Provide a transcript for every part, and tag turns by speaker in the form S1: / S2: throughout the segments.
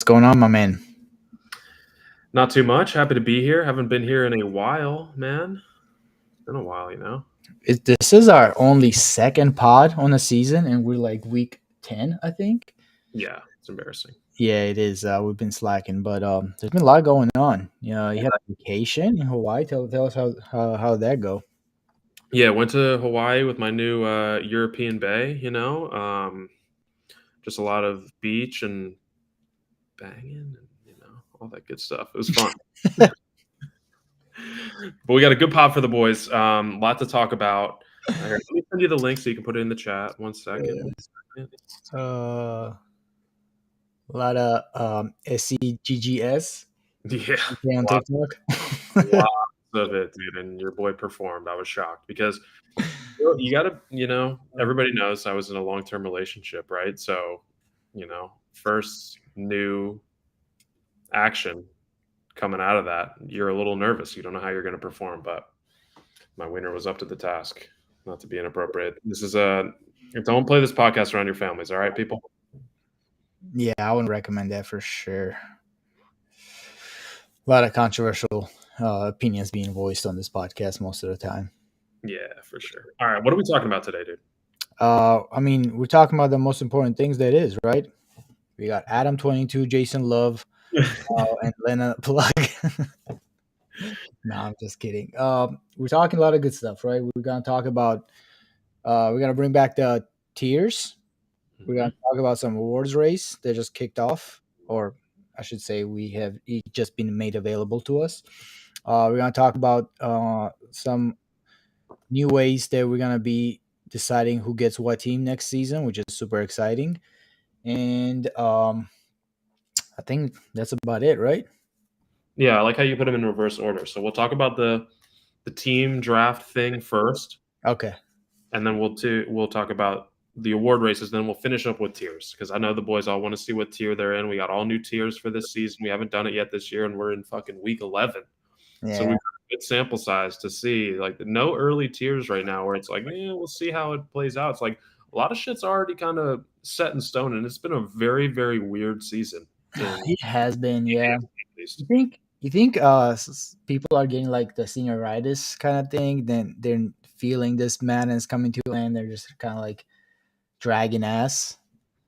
S1: going on, my man?
S2: Not too much. Happy to be here. Haven't been here in a while, man. It's been a while,
S1: This is our only second pod on the season, and we're like week 10, I think.
S2: Yeah, it's embarrassing.
S1: Yeah, it is. We've been slacking, but there's been a lot going on. You had a vacation in Hawaii. Tell us how did that go?
S2: Yeah, went to Hawaii with my new European bay, just a lot of beach and banging and, all that good stuff. It was fun. But we got a good pod for the boys. Lot to talk about. Here, let me send you the link so you can put it in the chat. One second.
S1: A lot of SCGGS.
S2: Yeah,
S1: on TikTok.
S2: Lots of it, dude. And your boy performed. I was shocked because you got to, everybody knows I was in a long-term relationship, right? So, first new action coming out of that, you're a little nervous. You don't know how you're going to perform, but my winner was up to the task. Not to be inappropriate. This is don't play this podcast around your families, all right, people?
S1: Yeah, I wouldn't recommend that for sure. A lot of controversial opinions being voiced on this podcast most of the time.
S2: Yeah, for sure. All right, what are we talking about today, dude?
S1: We're talking about the most important things that is, right? We got Adam 22, Jason Love, and Lena Plug. No, I'm just kidding. We're talking a lot of good stuff, right? We're gonna talk about we're gonna bring back the tiers. We're gonna talk about some awards race that just kicked off, or I should say we have just been made available to us. We're gonna talk about some new ways that we're gonna be deciding who gets what team next season, which is super exciting. And I think that's about it, right?
S2: Yeah, I like how you put them in reverse order. So we'll talk about the team draft thing first.
S1: Okay.
S2: And then we'll talk about the award races. Then we'll finish up with tiers because I know the boys all want to see what tier they're in. We got all new tiers for this season. We haven't done it yet this year, and we're in fucking week 11. Yeah. So we've got a good sample size to see. Like no early tiers right now where it's like, we'll see how it plays out. It's like a lot of shit's already kind of set in stone, and it's been a very, very weird season.
S1: It has been, yeah. You think people are getting like the senioritis kind of thing, then they're feeling this madness coming to an end, they're just kind of like dragging ass?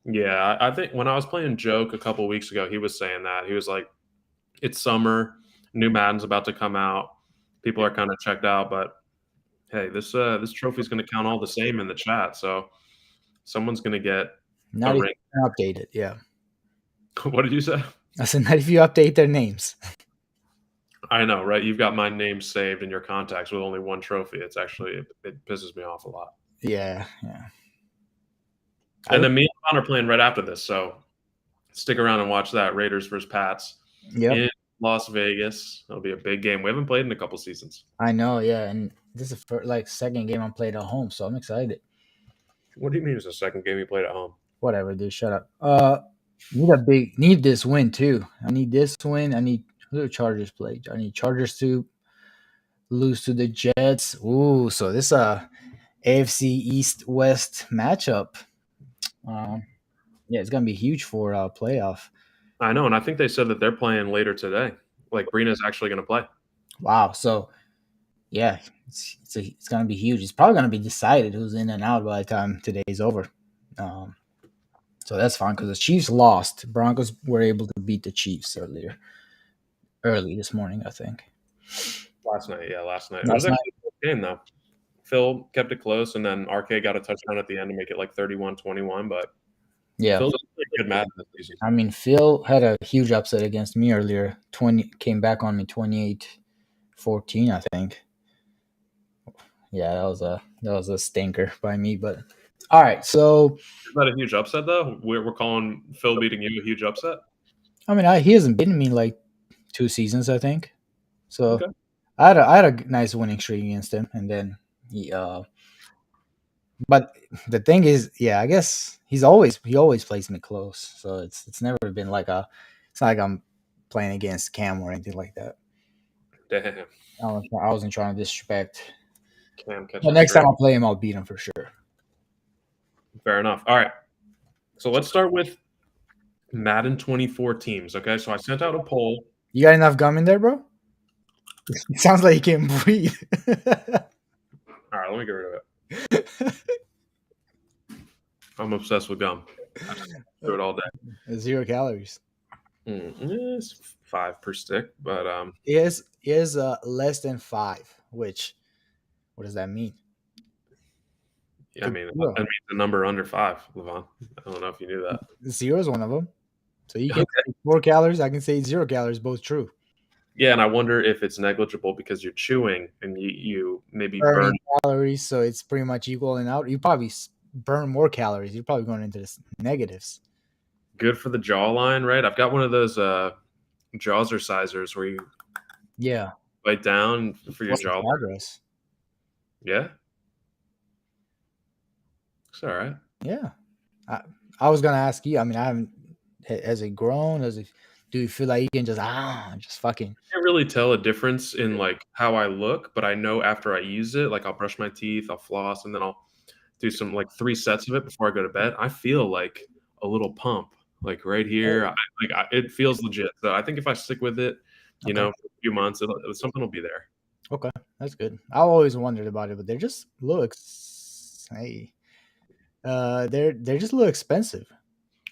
S2: Yeah, I think when I was playing Joke a couple weeks ago, he was saying that. He was like, it's summer, new Madden's about to come out, people are kind of checked out, but hey, this trophy's going to count all the same in the chat, so someone's going to get
S1: not even updated. Yeah.
S2: What did you say?
S1: I said not if you update their names.
S2: I know, right? You've got my name saved in your contacts with only one trophy. It's actually it pisses me off a lot.
S1: Yeah.
S2: And then me and Ron are playing right after this, so stick around and watch that. Raiders versus Pats in Las Vegas. It'll be a big game. We haven't played in a couple seasons.
S1: I know, yeah, and this is the second game I played at home, so I'm excited.
S2: What do you mean it's the second game you played at home?
S1: Whatever, dude. Shut up. Need this win too. I need this win. I need who the Chargers play. I need Chargers to lose to the Jets. Ooh, so this AFC East-West matchup. Yeah, it's gonna be huge for playoff.
S2: I know, and I think they said that they're playing later today. Like Brina's actually going to play.
S1: Wow. So, yeah, it's gonna be huge. It's probably gonna be decided who's in and out by the time today's over. So that's fine because the Chiefs lost. Broncos were able to beat the Chiefs early this morning, I think.
S2: Last night. It was actually a good game, though. Phil kept it close, and then RK got a touchdown at the end to make it like 31-21, but
S1: yeah,
S2: Phil's a good Madden this season.
S1: I mean, Phil had a huge upset against me earlier. Came back on me 28-14, I think. Yeah, that was a stinker by me, but all right. So
S2: is that a huge upset though? We're calling Phil beating you a huge upset.
S1: I mean, he hasn't beaten me in like 2 seasons, I think. So okay. I had a nice winning streak against him, and then he. But the thing is, yeah, I guess he always plays me close, so it's never been like it's not like I'm playing against Cam or anything like that.
S2: Damn.
S1: I wasn't trying to disrespect
S2: Cam.
S1: But next time I play him, I'll beat him for sure.
S2: Fair enough. All right. So let's start with Madden 24 teams. Okay, so I sent out a poll.
S1: You got enough gum in there, bro? It sounds like you can't breathe.
S2: All right, let me get rid of it. I'm obsessed with gum. I just do it all day.
S1: 0 calories.
S2: It's 5 per stick, but
S1: Is less than 5, which what does that mean?
S2: yeah, I
S1: Could
S2: mean
S1: be zero.
S2: that means a number under 5, Levon. I don't know if you knew that.
S1: 0 is one of them. So you can
S2: Okay.
S1: say 4 calories. I can say 0 calories. Both true.
S2: Yeah, and I wonder if it's negligible because you're chewing and you maybe burn.
S1: Burning calories, so it's pretty much equaling out. You probably burn more calories. You're probably going into the negatives.
S2: Good for the jawline, right? I've got one of those jawzercisers where you
S1: Yeah.
S2: bite down for your
S1: What's the
S2: jawline.
S1: progress?
S2: Yeah, it's all right.
S1: Yeah. I was gonna ask you. I mean, I haven't. Has it grown? Do you feel like you can just fucking?
S2: I can't really tell a difference in like how I look, but I know after I use it, like I'll brush my teeth, I'll floss, and then I'll do some like 3 sets of it before I go to bed. I feel like a little pump, like right here. It feels legit. So I think if I stick with it,
S1: Okay.
S2: for a few months, something will be there.
S1: Okay, that's good. I always wondered about it, but they're just looks. Hey, they're just a little expensive.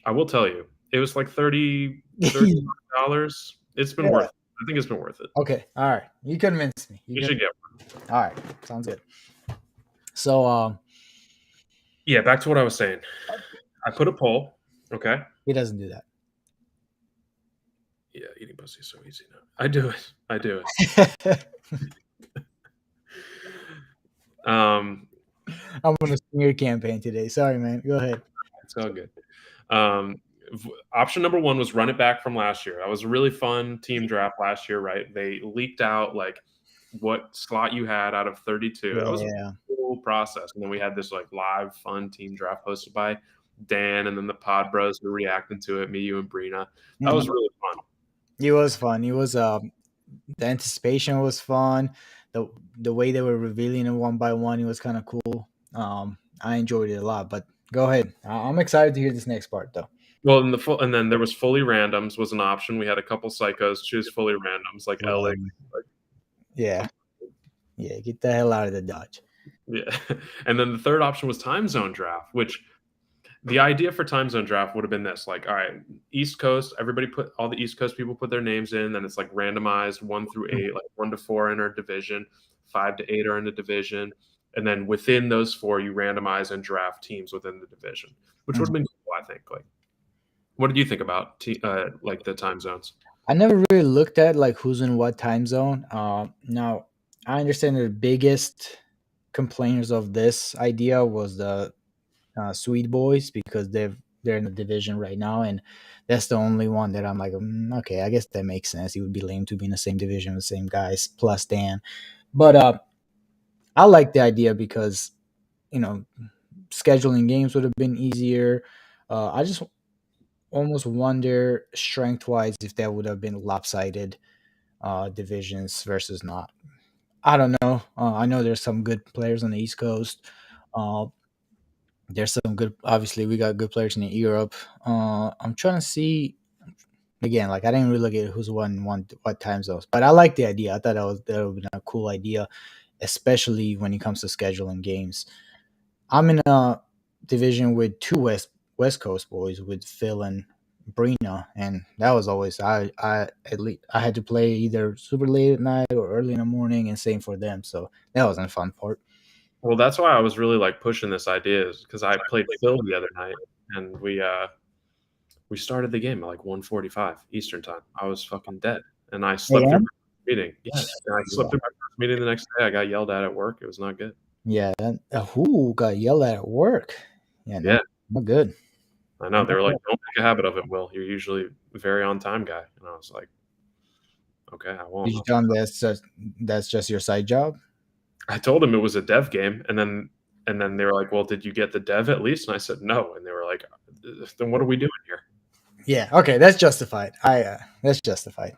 S2: I will tell you, it was like $30
S1: Yeah.
S2: dollars. It's been worth it. I think it's been worth it.
S1: Okay. All right. You convinced me.
S2: You should get one.
S1: All right. Sounds good. So,
S2: Yeah, back to what I was saying. I put a poll. Okay.
S1: he doesn't do that.
S2: Yeah, eating pussy is so easy now. I do it. I do it. Um,
S1: I'm on a smear campaign today. Sorry, man. Go ahead.
S2: it's all good. Option number 1 was run it back from last year. That was a really fun team draft last year, right? They leaked out like what slot you had out of 32. That was a
S1: Yeah.
S2: cool process. And then we had this like live fun team draft hosted by Dan, and then the Pod Bros were reacting to it. Me, you, and Brina. That was really fun.
S1: It was fun. It was the anticipation was fun. The way they were revealing it one by one, it was kind of cool. I enjoyed it a lot. But go ahead. I'm excited to hear this next part, though.
S2: Well, and then there was fully randoms was an option. We had a couple psychos choose fully randoms like LA.
S1: Yeah. Yeah. Get the hell out of the Dodge.
S2: Yeah. And then the third option was time zone draft, which the idea for time zone draft would have been this: like, all right, East Coast, all the East Coast people put their names in, then it's like randomized 1 through 8, like 1 to 4 in our division, 5 to 8 are in the division, and then within those 4, you randomize and draft teams within the division, which would have been cool, I think. Like, what did you think about like the time zones?
S1: I never really looked at like who's in what time zone. Now I understand the biggest complainers of this idea was the Sweet Boys because they're in the division right now, and that's the only one that I'm like, okay, I guess that makes sense. It would be lame to be in the same division with the same guys plus Dan, but I like the idea because you know scheduling games would have been easier. I just almost wonder strength wise if that would have been lopsided divisions versus not. I don't know. I know there's some good players on the East Coast. Uh, there's some good. Obviously, we got good players in Europe. I'm trying to see again. Like I didn't really look at who's won what time zones, but I like the idea. I thought that would be a cool idea, especially when it comes to scheduling games. I'm in a division with two West Coast boys with Phil and Brina, and that was always I at least I had to play either super late at night or early in the morning, and same for them. So that wasn't a fun part.
S2: Well, that's why I was really like pushing this idea, is because I played Phil the other night, and we started the game at like 1:45 Eastern time. I was fucking dead, and I slept through
S1: AM?
S2: my meeting. Yes, and I slept through my first meeting the next day. I got yelled at work. It was not good.
S1: Yeah, who got yelled at work? Yeah,
S2: Yeah,
S1: not good.
S2: I know. They were like, "Don't make a habit of it, Will. You're usually a very on time guy." And I was like, "Okay, I
S1: Did
S2: won't."
S1: you tell them that's just your side job?
S2: I told him it was a dev game, and then they were like, "Well, did you get the dev at least?" And I said, "No." And they were like, "Then what are we doing here?"
S1: Yeah, okay, that's justified. That's justified.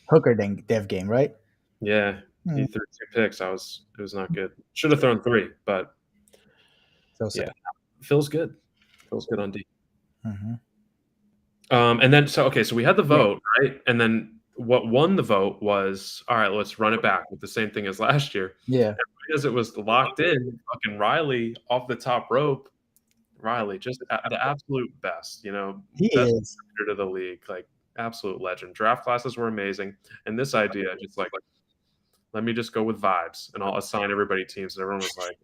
S1: Hooker dev game, right?
S2: Yeah,
S1: Hmm.
S2: he threw 2 picks. It was not good. Should have thrown 3, but
S1: So sad.
S2: yeah, Phil's good. Phil's good on D.
S1: Hmm.
S2: And then so we had the
S1: Yeah,
S2: vote, right? And then what won the vote was, all right, let's run it back with the same thing as last year.
S1: yeah,
S2: And because it was locked in, fucking Riley off the top rope. Riley, just the absolute best,
S1: he
S2: best
S1: is.
S2: contributor to the league, like absolute legend. Draft classes were amazing, and this idea, just like, let me just go with vibes, and I'll assign everybody teams. And everyone was like,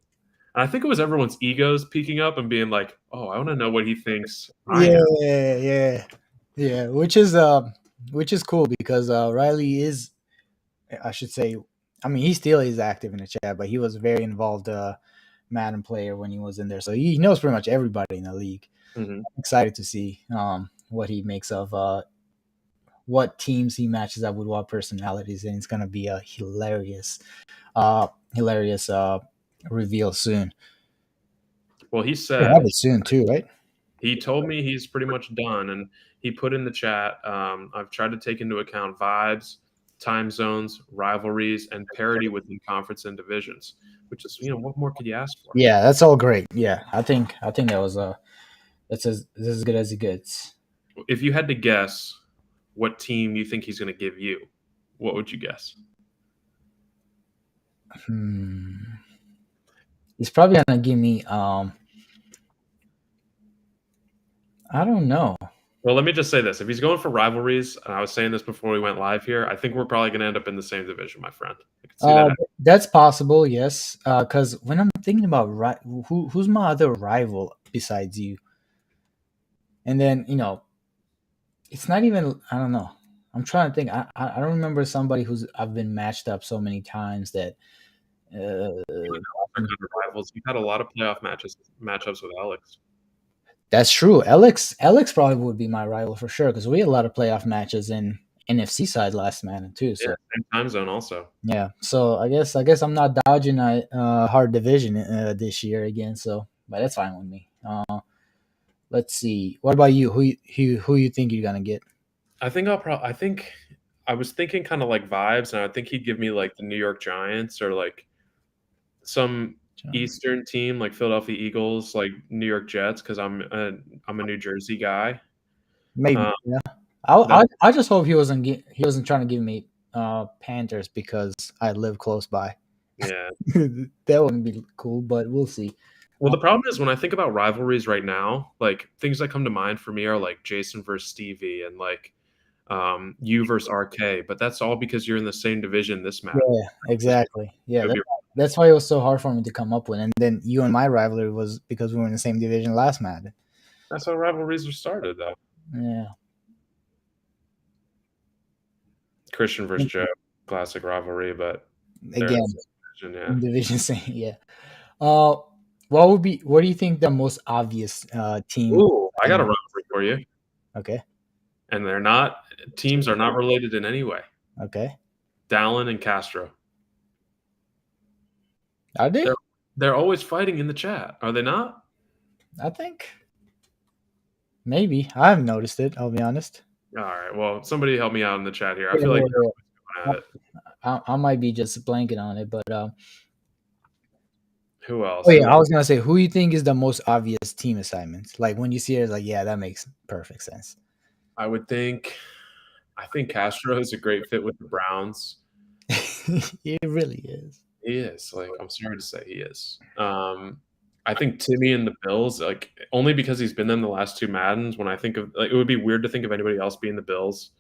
S2: and I think it was everyone's egos peeking up and being like, oh, I want to know what he thinks I
S1: Yeah,
S2: am.
S1: yeah, yeah. Which is cool because Riley is, I should say, I mean, he still is active in the chat, but he was a very involved Madden player when he was in there, so he knows pretty much everybody in the league.
S2: Mhm.
S1: I'm excited to see what he makes of what teams he matches up with what personalities, and it's gonna be a hilarious reveal soon.
S2: Well, he
S1: We'll have
S2: said
S1: it soon too, right?
S2: he told me he's pretty much done, and he put in the chat. I've tried to take into account vibes, time zones, rivalries, and parity within conference and divisions. Which is, what more could you ask for?
S1: Yeah, that's all great. Yeah, I think that was that's as good as it gets.
S2: If you had to guess what team you think he's going to give you, what would you guess?
S1: Hmm. He's probably gonna give me I don't know.
S2: Well, let me just say this. If he's going for rivalries, and I was saying this before we went live here, I think we're probably going to end up in the same division, my friend. I can see that.
S1: That's possible, yes. Because when I'm thinking about who's my other rival besides you, and then it's not even. I don't know. I'm trying to think. I don't remember somebody who's I've been matched up so many times that.
S2: You and Alex are kind of rivals. You've had a lot of playoff matchups with Alex.
S1: That's true. Alex probably would be my rival for sure because we had a lot of playoff matches in NFC side last man too.
S2: Yeah,
S1: So
S2: same time zone also.
S1: yeah. So I guess I'm not dodging a hard division this year again. So but that's fine with me. Let's see. What about you? Who you think you're gonna get?
S2: I think I was thinking kind of like vibes, and I think he'd give me like the New York Giants or like some Eastern team like Philadelphia Eagles, like New York Jets, because I'm a New Jersey guy.
S1: Maybe.
S2: Uh,
S1: Yeah.
S2: that
S1: I just hope he wasn't trying to give me Panthers because I live close by.
S2: yeah.
S1: That wouldn't be cool, but we'll see.
S2: Well, the problem is when I think about rivalries right now, like things that come to mind for me are like Jason versus Stevie and like you versus RK, but that's all because you're in the same division this Madden.
S1: Yeah, exactly.
S2: It
S1: Yeah,
S2: would be
S1: that's why it was so hard for me to come up with. And then you and my rivalry was because we were in the same division last Madden.
S2: That's how rivalries are started, though.
S1: Yeah.
S2: Christian versus Joe, classic rivalry, but they're in the
S1: Again,
S2: same division, yeah.
S1: in division same. Yeah. Uh, what do you think the most obvious team?
S2: Ooh, I got a rivalry for you,
S1: Okay.
S2: and teams are not related in any way.
S1: Okay.
S2: Dallin and Castro.
S1: Are they?
S2: They're they're always fighting in the chat, are they not?
S1: I think maybe. I haven't noticed it. I'll be honest.
S2: All right. Well, somebody help me out in the chat here. I
S1: Yeah,
S2: feel like
S1: yeah,
S2: you're
S1: yeah.
S2: always going at it.
S1: I might be just blanking on it, but
S2: Who
S1: oh
S2: else?
S1: yeah, I was gonna say, who you think is the most obvious team assignment? Like when you see it, it's like, yeah, that makes perfect sense.
S2: I would think. I think Castro is a great fit with the Browns.
S1: It really is.
S2: He is. Like, I'm sorry to say he is. I think Timmy and the Bills, like, only because he's been in the last two Maddens. When I think of, like, it would be weird to think of anybody else being the Bills.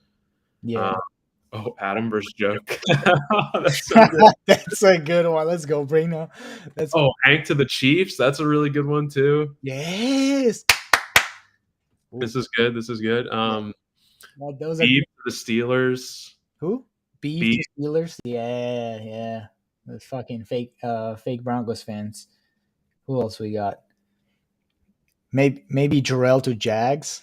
S1: Yeah,
S2: Um, Adam versus Joke. That's so good.
S1: that's a good one. Let's go, Brino. That's
S2: Oh, Hank to the Chiefs. That's a really good one too.
S1: yes.
S2: This is good. This is good.
S1: Well, those are
S2: Beef to the Steelers.
S1: who beef
S2: Beef.
S1: to Steelers. Yeah, yeah. The fucking fake Broncos fans. Who else we got? Maybe Jarrell to Jags.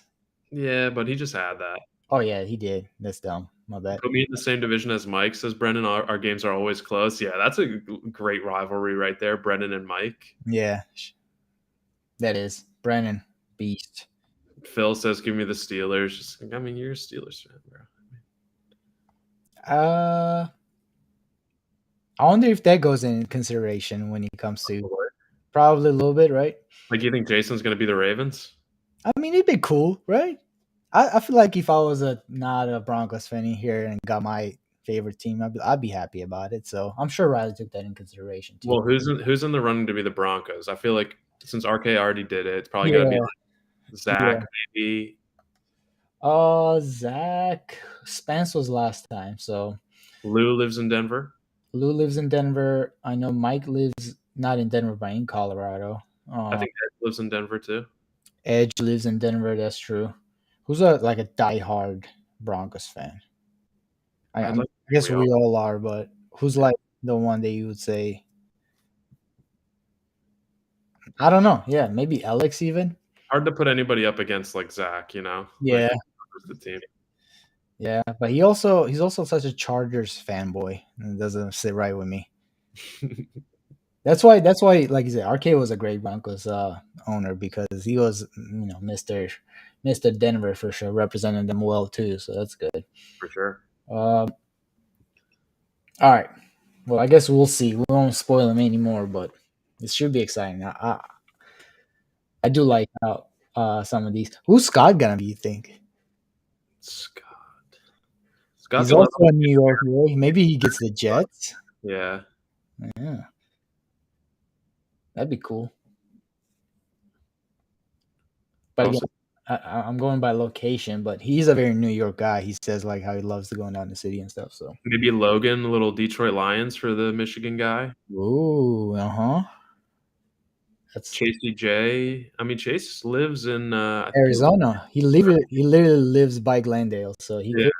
S2: Yeah, but he just had that.
S1: Oh yeah, he did. That's dumb. My bad.
S2: Put me in the same division as Mike, says Brendan. Our games are always close. Yeah, that's a great rivalry right there, Brendan and Mike.
S1: Yeah, that is Brennan Beast.
S2: Phil says, "Give me the Steelers." I mean, you're a Steelers fan, bro.
S1: Uh, I wonder if that goes in consideration when it comes to probably a little bit, right?
S2: Like, you think Jason's going to be the Ravens?
S1: I mean, it'd be cool, right? I feel like if I was not a Broncos fan in here and got my favorite team, I'd be happy about it. So I'm sure Riley took that in consideration too.
S2: Well, who's in the running to be the Broncos? I feel like since RK already did it, it's probably got to be
S1: Yeah,
S2: like
S1: yeah.
S2: Zach, maybe.
S1: Zach Spence was last time. So
S2: Lou lives in Denver.
S1: Lou lives in Denver. I know Mike lives not in Denver, but in Colorado.
S2: I
S1: Uh,
S2: think Ed lives in Denver too.
S1: Edge lives in Denver. That's true. Who's a diehard Broncos fan?
S2: I'd like to
S1: I
S2: think
S1: guess
S2: we all.
S1: we all are, but who's like the one that you would say? I don't know. Yeah, maybe Alex even.
S2: Hard to put anybody up against like Zach, you know, like
S1: Yeah,
S2: the team.
S1: yeah, but he's also such a Chargers fanboy. It doesn't sit right with me. That's why like you said, RK was a great Broncos owner because he was Mister Denver for sure, representing them well too. So that's good.
S2: For sure.
S1: Uh, all right. Well, I guess we'll see. We won't spoil them anymore, but it should be exciting. I do like how some of these. Who's Scott gonna be? You think
S2: Scott.
S1: he's
S2: Scott's a
S1: also
S2: level.
S1: a New York boy? Maybe he gets the Jets.
S2: Yeah.
S1: Yeah, that'd be cool. But again,
S2: Also,
S1: I'm going by location. But he's a very New York guy. He says like how he loves to go down the city and stuff. So,
S2: maybe Logan, a little Detroit Lions for the Michigan guy.
S1: ooh, that's
S2: Chasey J. I mean, Chase lives in. I think he.
S1: Arizona. He literally lives by Glendale, so he
S2: Yeah.
S1: could.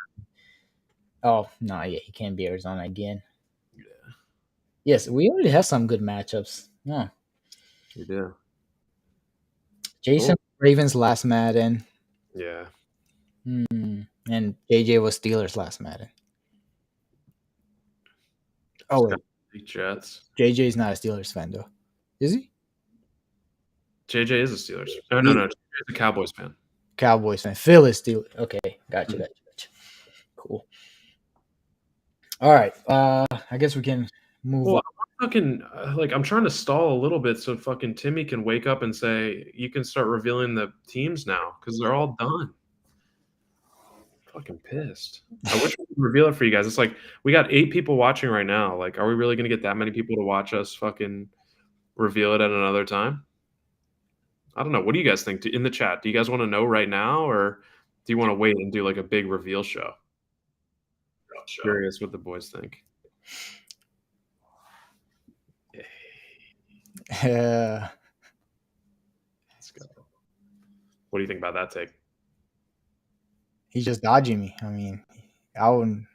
S1: Oh no, yeah, he can't be Arizona again. Yes, we already have some good matchups. Yeah,
S2: You do.
S1: Jason
S2: Cool.
S1: Ravens last Madden.
S2: Yeah.
S1: And JJ was Steelers last Madden. Oh
S2: Scott
S1: wait,
S2: Jets.
S1: JJ's not a Steelers fan though, is he?
S2: JJ is a Steelers. No, no,
S1: He
S2: no. JJ is a Cowboys fan.
S1: Cowboys fan. Phil is Steelers. Okay, gotcha. Cool. All right. I guess we can move
S2: Well,
S1: on.
S2: I'm fucking like I'm trying to stall a little bit so fucking Timmy can wake up and say you can start revealing the teams now because they're all done. Fucking pissed. I wish we could reveal it for you guys. It's like we got 8 people watching right now. Like, are we really gonna get that many people to watch us fucking reveal it at another time? I don't know. What do you guys think in the chat? Do you guys want to know right now, or do you want to wait and do like a big reveal show? Curious what the boys think.
S1: Yeah.
S2: Let's go. What do you think about that take?
S1: He's just dodging me. I mean, I wouldn't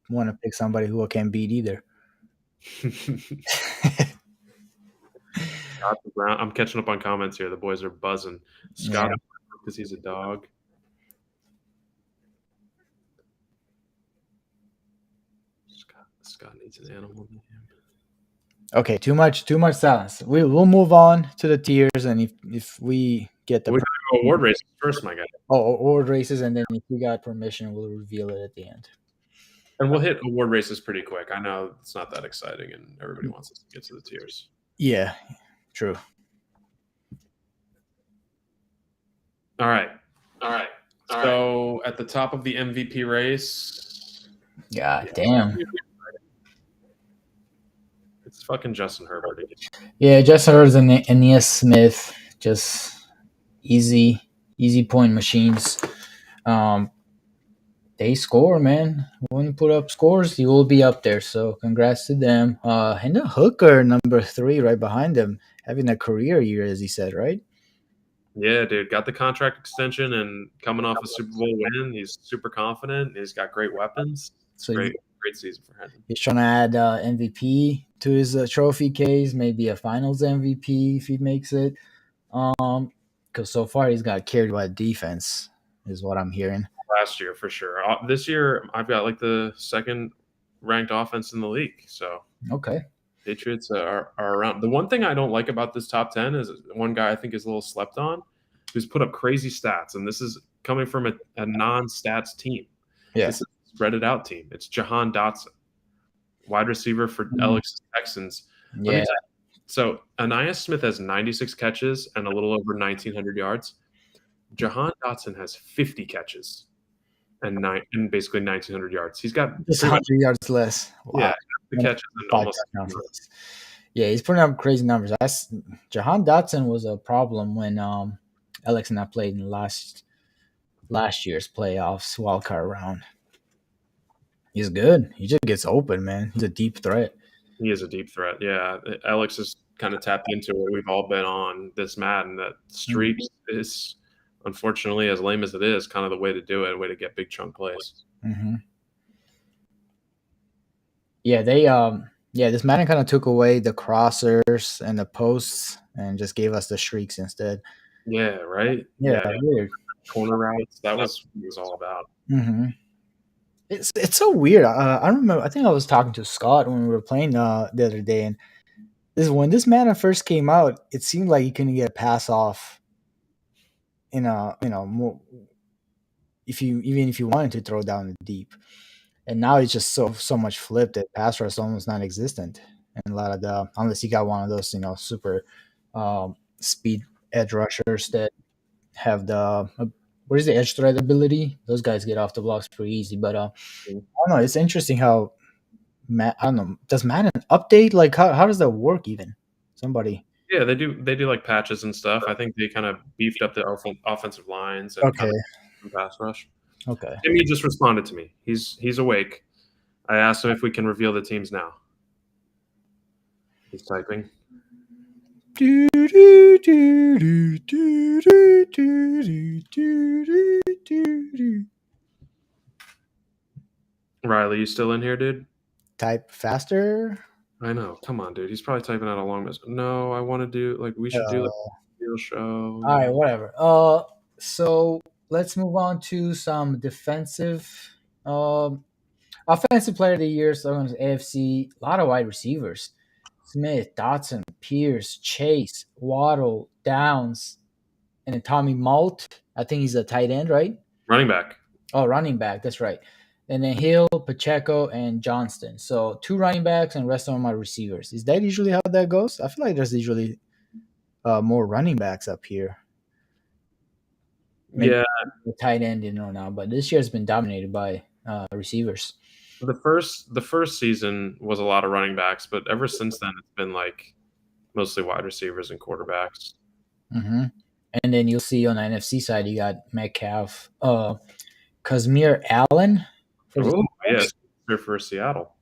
S1: want to pick somebody who I can't beat either.
S2: Scott Brown. I'm catching up on comments here. The boys are buzzing. Scott
S1: Yeah.
S2: because he's a dog. Scott needs an animal name.
S1: Okay, too much silence. We'll move on to the tiers, and if we get the
S2: We gotta go award races first, my guy.
S1: award races, and then if we got permission, we'll reveal it at the end.
S2: And we'll hit award races pretty quick. I know it's not that exciting, and everybody wants us to get to the tiers.
S1: Yeah, true.
S2: All right. So at the top of the MVP race,
S1: God damn.
S2: it's fucking Justin Herbert again.
S1: Yeah, Justin Hurts and Aeneas Smith, just easy point machines. They score, man. When you put up scores, you will be up there. So congrats to them. Hendon Hooker, number 3, right behind them, having a career year, as he said, right?
S2: Yeah, dude, got the contract extension and coming off a Super Bowl win. He's super confident. He's got great weapons. It's
S1: So
S2: great season for him.
S1: he's trying to add MVP to his trophy case, maybe a Finals MVP if he makes it. Because so far he's got carried by defense, is what I'm hearing.
S2: Last year for sure. This year I've got like the second ranked offense in the league. So
S1: Okay.
S2: Patriots are around. The one thing I don't like about this top 10 is one guy I think is a little slept on, who's put up crazy stats, and this is coming from a non-stats team.
S1: Yeah.
S2: This is a spread it out team. It's Jahan Dotson, wide receiver for Alex Texans.
S1: Yeah.
S2: So Aeneas Smith has 96 catches and a little over 1,900 yards. Jahan Dotson has 50 catches and basically 1,900 yards. He's got
S1: Just
S2: pretty much
S1: 100 yards less.
S2: yeah
S1: Wow.
S2: the
S1: And
S2: catches and
S1: 5
S2: almost
S1: touchdowns less. Yeah, he's putting up crazy numbers. Jahan Dotson was a problem when Alex and I played in last year's playoffs wildcard round. He's good. He just gets open, man. He's a deep threat.
S2: he is a deep threat. Yeah, Alex has kind of tapped into what we've all been on this Madden. That streaks is unfortunately, as lame as it is, kind of the way to do it, a way to get big chunk plays.
S1: Mm-hmm. Yeah, this Madden kind of took away the crossers and the posts and just gave us the streaks instead.
S2: Yeah, right.
S1: Yeah,
S2: Yeah,
S1: weird.
S2: corner routes. That was what it was all about.
S1: Mm-hmm. It's so weird. I remember. I think I was talking to Scott when we were playing the other day, and when this Madden first came out, it seemed like you couldn't get a pass off in a more if you wanted to throw down the deep. And now it's just so much flipped that pass rush is almost non-existent. And a lot of the unless you got one of those super speed edge rushers that have the what is the edge threat ability? Those guys get off the blocks pretty easy. But I don't know. It's interesting how I don't know. Does Madden update? Like how does that work? Even somebody.
S2: Yeah, they do. They do like patches and stuff. I think they kind of beefed up the offensive lines and kind
S1: Okay.
S2: of pass rush.
S1: Okay.
S2: Jimmy just responded to me. He's awake. I asked him if we can reveal the teams now. He's typing. Riley, you still in here, dude?
S1: Type faster.
S2: I know. Come on, dude. He's probably typing out a long message. No, I want to do like we should do like a real show.
S1: All right, whatever. So let's move on to some defensive, um, offensive player of the year. So I'm going to AFC. A lot of wide receivers: Smith, Dotson, Pierce, Chase, Waddle, Downs, and then Tommy Malt. I think he's a tight end, right?
S2: Running back.
S1: Oh, running back. That's right. And then Hill, Pacheco, and Johnston. So 2 running backs and rest of them are receivers. Is that usually how that goes? I feel like there's usually more running backs up here. Maybe
S2: Yeah,
S1: the tight end, now, but this year has been dominated by receivers.
S2: the first season was a lot of running backs, but ever since then it's been like mostly wide receivers and quarterbacks.
S1: Mm-hmm. And then you'll see on the NFC side, you got Metcalf, Kazmir Allen for the
S2: Oh, yeah,
S1: Seahawks,
S2: here for Seattle.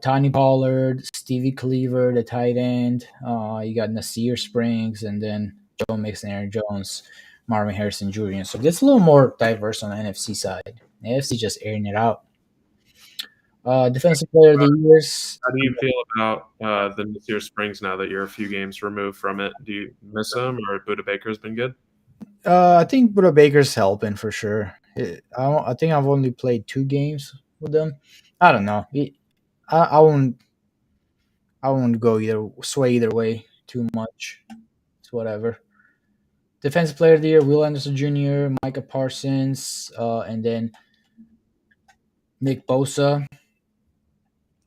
S1: Tony Pollard, Stevie Cleaver, the tight end. You got Nasir Springs, and then Joe Mixon, Aaron Jones, Marvin Harrison Jr. So it's a little more diverse on the NFC side. The AFC just airing it out. Defensive player of the years.
S2: How do you feel about the Nasir Springs now that you're a few games removed from it? Do you miss him, or Buda Baker's been good?
S1: I think Buda Baker's helping for sure. I think I've only played 2 games with them. I don't know. I won't. I won't go sway either way too much. It's whatever. Defensive player of the year: Will Anderson Jr., Micah Parsons, and then Nick Bosa,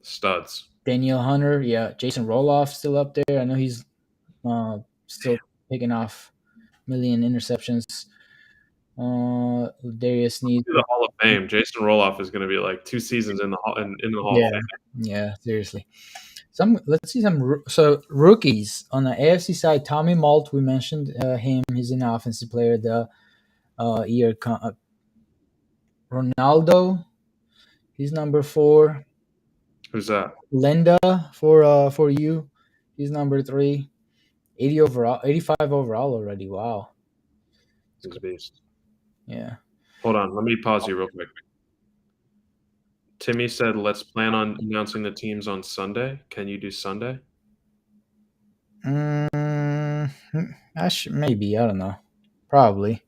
S2: Studs.
S1: Daniel Hunter. Yeah, Jason Roloff still up there. I know he's still picking off million interceptions. Darius needs.
S2: To the Hall of Fame. Jason Roloff is going to be like 2 seasons in the Hall of Fame.
S1: Yeah, seriously. Let's see some. So rookies on the AFC side: Tommy Malt. We mentioned him. He's an offensive player. The year Ronaldo. He's number 4.
S2: Who's that?
S1: Linda for you. He's number 3. 85 overall already. Wow.
S2: He's a beast.
S1: Yeah.
S2: Hold on. Let me pause you real quick. Timmy said, let's plan on announcing the teams on Sunday. Can you do Sunday?
S1: Maybe. I don't know. Probably.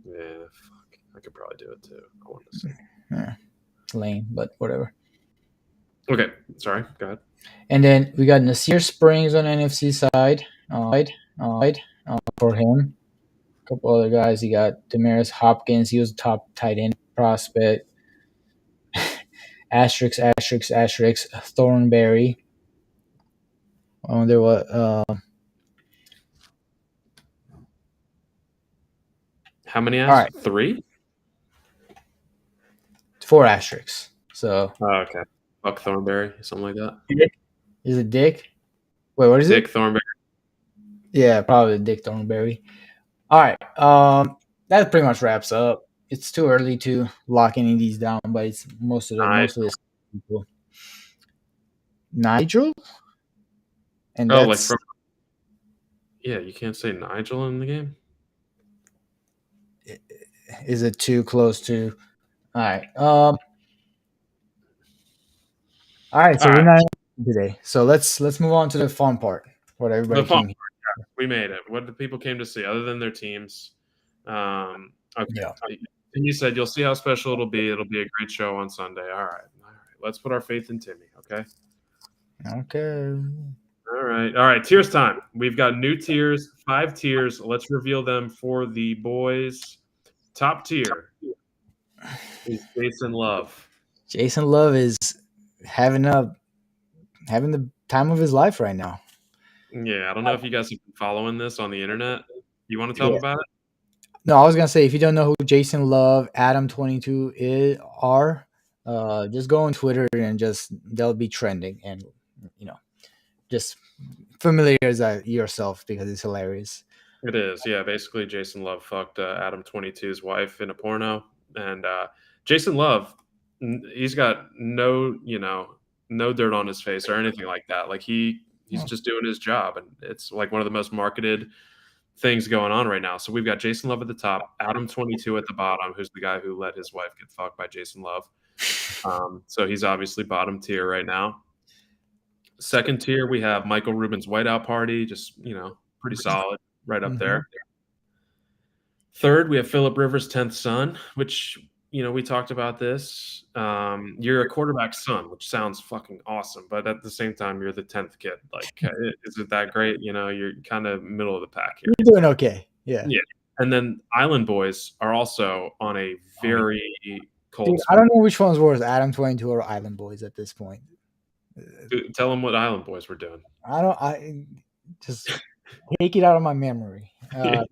S2: Yeah, fuck. I could probably do it too. I want to see.
S1: Yeah. Lame, but whatever.
S2: Okay. Sorry. Go ahead.
S1: And then we got Nasir Springs on NFC side. For him. A couple other guys. You got Damaris Hopkins. He was a top tight end prospect. Asterisk. Thornberry. I wonder what.
S2: How many
S1: All right,
S2: asterisks? 3?
S1: 4 asterisks. So
S2: Oh, okay. Buck Thornberry, something like that.
S1: Dick. Is it Dick? Wait, what is it?
S2: Dick Thornberry.
S1: Yeah, probably Dick Thornberry. All right. That pretty much wraps up. It's too early to lock any of these down, but it's most of this people. Nigel, and
S2: Oh, like
S1: that's
S2: from yeah, you can't say Nigel in the game.
S1: is it too close to? All right. All right.
S2: All
S1: So we're
S2: right,
S1: not today. So let's move on to the fun part. What
S2: the
S1: everybody
S2: fun
S1: came here.
S2: part. We made it. What the people came to see, other than their teams. Okay.
S1: Yeah.
S2: And you said you'll see how special it'll be. It'll be a great show on Sunday. All right. All right. Let's put our faith in Timmy. Okay.
S1: Okay.
S2: All right. All right. Tiers time. We've got new tiers, 5 tiers. Let's reveal them for the boys. Top tier is Jason Love.
S1: Jason Love is having a having the time of his life right now.
S2: Yeah, I don't know if you guys have been following this on the internet. You want to tell them
S1: Yeah.
S2: about it?
S1: No, I was gonna say if you don't know who Jason Love, Adam22 is are, just go on Twitter and just they'll be trending and you know just familiarize yourself because it's hilarious.
S2: It is, yeah. Basically, Jason Love fucked Adam 22's wife in a porno, and Jason Love, he's got no, no dirt on his face or anything like that. Like he's just doing his job, and it's like one of the most marketed things going on right now. So we've got Jason Love at the top, Adam 22 at the bottom, who's the guy who let his wife get fucked by Jason Love. So he's obviously bottom tier right now. Second tier, we have Michael Rubin's Whiteout Party, just pretty solid, right up
S1: Mhm.
S2: there. Third, we have Philip Rivers' 10th son, which we talked about this. You're a quarterback's son, which sounds fucking awesome, but at the same time, you're the 10th kid. Like, is it that great? You're kind of middle of the pack here.
S1: You're doing okay. Yeah.
S2: Yeah. And then Island Boys are also on a very cold
S1: Dude, I
S2: spot.
S1: don't know which one's worse, Adam22 or Island Boys at this point.
S2: Tell them what Island Boys were doing.
S1: I just take it out of my memory.
S2: You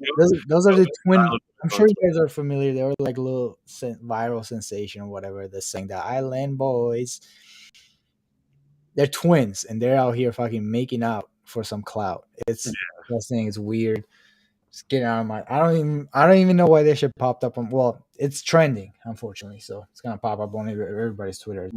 S1: Those are the twin.
S2: Island
S1: I'm
S2: Boys
S1: sure
S2: on
S1: you guys are familiar. They were like a little viral sensation or whatever. They're saying the Island Boys. They're twins and they're out here fucking making out for some clout. It's that thing is weird. Just get out of my. I don't even know why this shit popped up on. Well, it's trending, unfortunately, so it's gonna pop up on everybody's Twitter.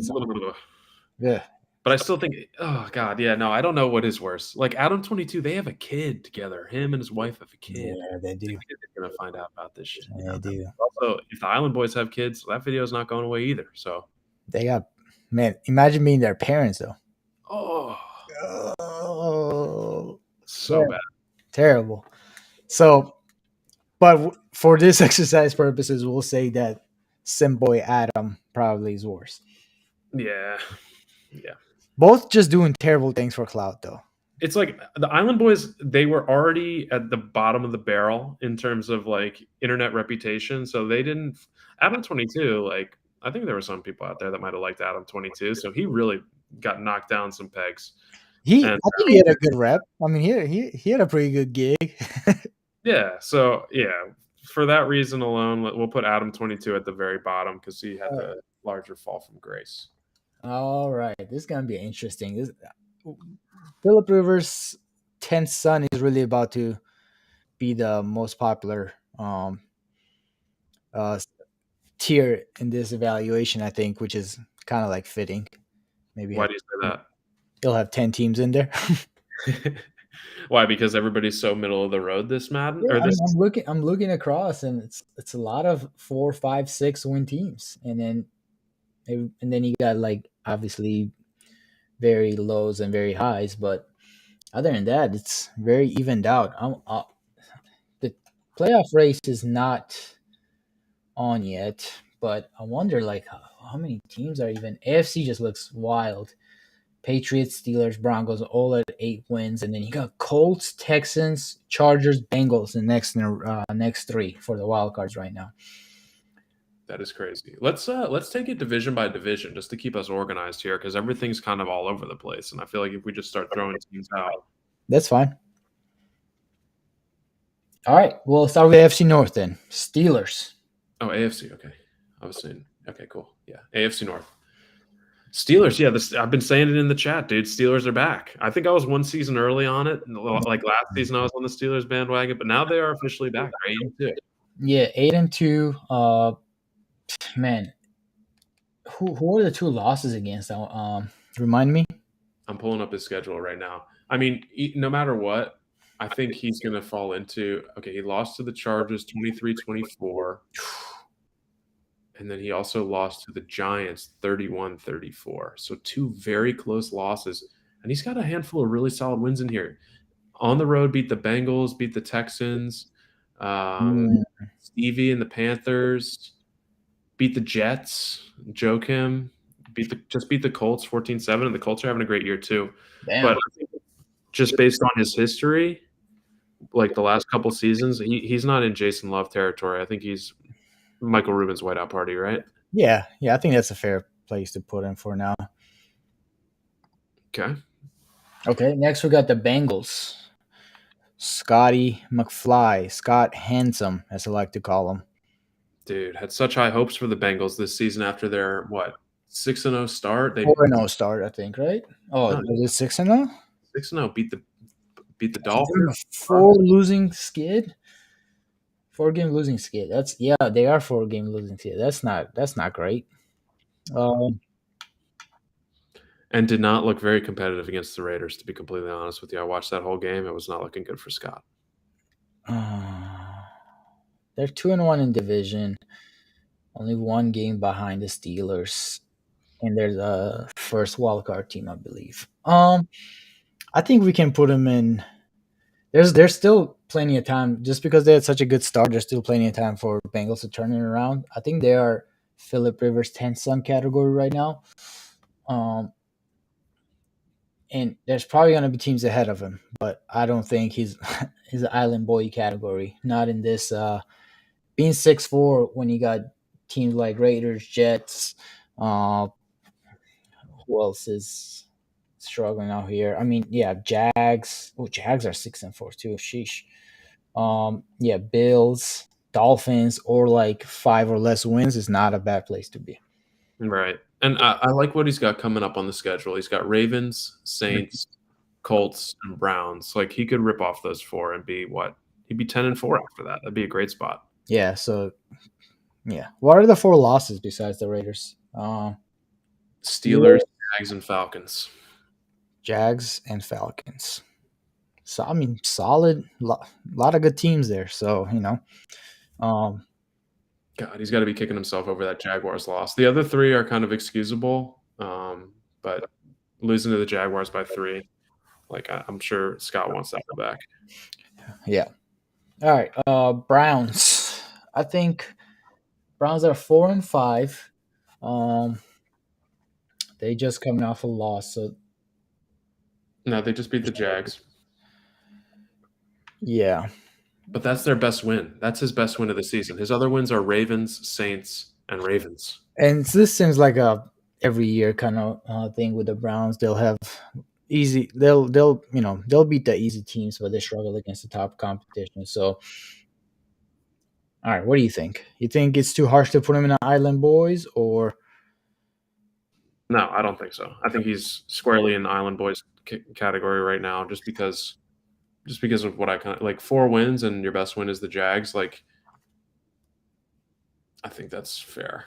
S1: Yeah.
S2: But I still think, oh god, yeah, no, I don't know what is worse. Like Adam 22, they have a kid together. Him and his wife have a kid.
S1: Yeah, they do.
S2: They're gonna find out about this shit.
S1: They do.
S2: Also, if the Island Boys have kids, that video is not going away either. So,
S1: They got man. Imagine being their parents though.
S2: oh,
S1: Oh,
S2: so
S1: yeah,
S2: bad.
S1: terrible. So, but for this exercise purposes, we'll say that Simboy Adam probably is worse.
S2: Yeah, yeah.
S1: Both just doing terrible things for clout though.
S2: It's like the Island Boys, they were already at the bottom of the barrel in terms of like internet reputation. So they didn't Adam 22, like I think there were some people out there that might have liked Adam 22. So he really got knocked down some pegs.
S1: I
S2: And
S1: think he had a good rep. I mean, he had a pretty good gig.
S2: yeah, so yeah, for that reason alone, we'll put Adam 22 at the very bottom because he had the larger fall from grace.
S1: All right, this is gonna be interesting. Philip Rivers' 10th son is really about to be the most popular uh, tier in this evaluation, I think, which is kind of like fitting. Maybe
S2: Why do you say
S1: he'll have 10 teams in there.
S2: that? Why? Because everybody's so middle of the road this Madden
S1: Yeah,
S2: or this.
S1: I'm looking across, and it's a lot of 4, 5, 6 win teams, and then you got like obviously very lows and very highs, but other than that, it's very evened out. The playoff race is not on yet, but I wonder like how many teams are even. AFC just looks wild. Patriots, Steelers, Broncos, all at 8 wins, and then you got Colts, Texans, Chargers, Bengals, the next 3 for the wild cards right now.
S2: That is crazy. Let's take it division by division just to keep us organized here because everything's kind of all over the place, and I feel like if we just start throwing teams out,
S1: That's fine. All right, we'll start with AFC North then. Steelers.
S2: Oh, AFC. Okay, I was saying. Okay, cool. Yeah, AFC North. Steelers. Yeah, I've been saying it in the chat, dude. Steelers are back. I think I was one season early on it. Like last season, I was on the Steelers bandwagon, but now they are officially back. Right? 8-2.
S1: Yeah, 8-2. Man, who are the two losses against? Remind me.
S2: I'm pulling up his schedule right now. I mean, no matter what, I think he's going to fall into. Okay, he lost to the Chargers 23-24. And then he also lost to the Giants 31-34. So two very close losses. And he's got a handful of really solid wins in here. On the road, beat the Bengals, beat the Texans,
S1: Mm,
S2: Stevie and the Panthers, beat the Jets, Joakim, beat the Colts 14-7, and the Colts are having a great year too.
S1: damn.
S2: But I think just based on his history, like the last couple seasons, he's not in Jason Love territory. I think he's Michael Rubin's whiteout party, right?
S1: Yeah, I think that's a fair place to put him for now.
S2: Okay.
S1: Okay, next we got the Bengals. Scotty McFly, Scott Handsome, as I like to call him.
S2: Dude, had such high hopes for the Bengals this season after their what 6-0 start. They
S1: 4-0 start, I think, right? Oh,
S2: no,
S1: was it 6-0?
S2: 6-0 beat the Dolphins.
S1: Four losing skid. 4-game losing skid. That's they are 4-game losing skid. That's not great. Um,
S2: And did not look very competitive against the Raiders, to be completely honest with you. I watched that whole game. It was not looking good for Scott.
S1: they're 2-1 in division. Only one game behind the Steelers, and they're the first wildcard team, I believe. I think we can put them in. There's still plenty of time. Just because they had such a good start, there's still plenty of time for Bengals to turn it around. I think they are Philip Rivers' 10th son category right now. And there's probably going to be teams ahead of him, but I don't think he's an island boy category. Not in this being 6'4" when you got teams like Raiders, Jets. Who else is struggling out here? I mean, yeah, Jags. Oh, Jags are 6-4 too. Sheesh. Yeah, Bills, Dolphins, or like 5 or less wins is not a bad place to be.
S2: Right. And I like what he's got coming up on the schedule. He's got Ravens, Saints, Colts, and Browns. Like he could rip off those four and be what? He'd be 10-4 after that. That'd be a great spot.
S1: Yeah. So, yeah. What are the 4 losses besides the Raiders?
S2: Steelers, Jags, and Falcons.
S1: Jags and Falcons. So I mean, solid. Lot of good teams there. So um,
S2: God, he's got to be kicking himself over that Jaguars loss. The other three are kind of excusable, but losing to the Jaguars by 3, like I'm sure Scott wants that one back.
S1: yeah. All right. Browns. I think Browns are 4-5. They just coming off a loss, so
S2: No, they just beat the Jags.
S1: yeah.
S2: But that's their best win. That's his best win of the season. His other wins are Ravens, Saints, and Ravens.
S1: And this seems like a every year kind of thing with the Browns. They'll have easy. They'll beat the easy teams, but they struggle against the top competition. So, all right, what do you think? You think it's too harsh to put him in an Island Boys, or
S2: No, I don't think so. I think he's squarely in the Island Boys category right now, just because of what I kind of like. 4 wins and your best win is the Jags. Like, I think that's fair.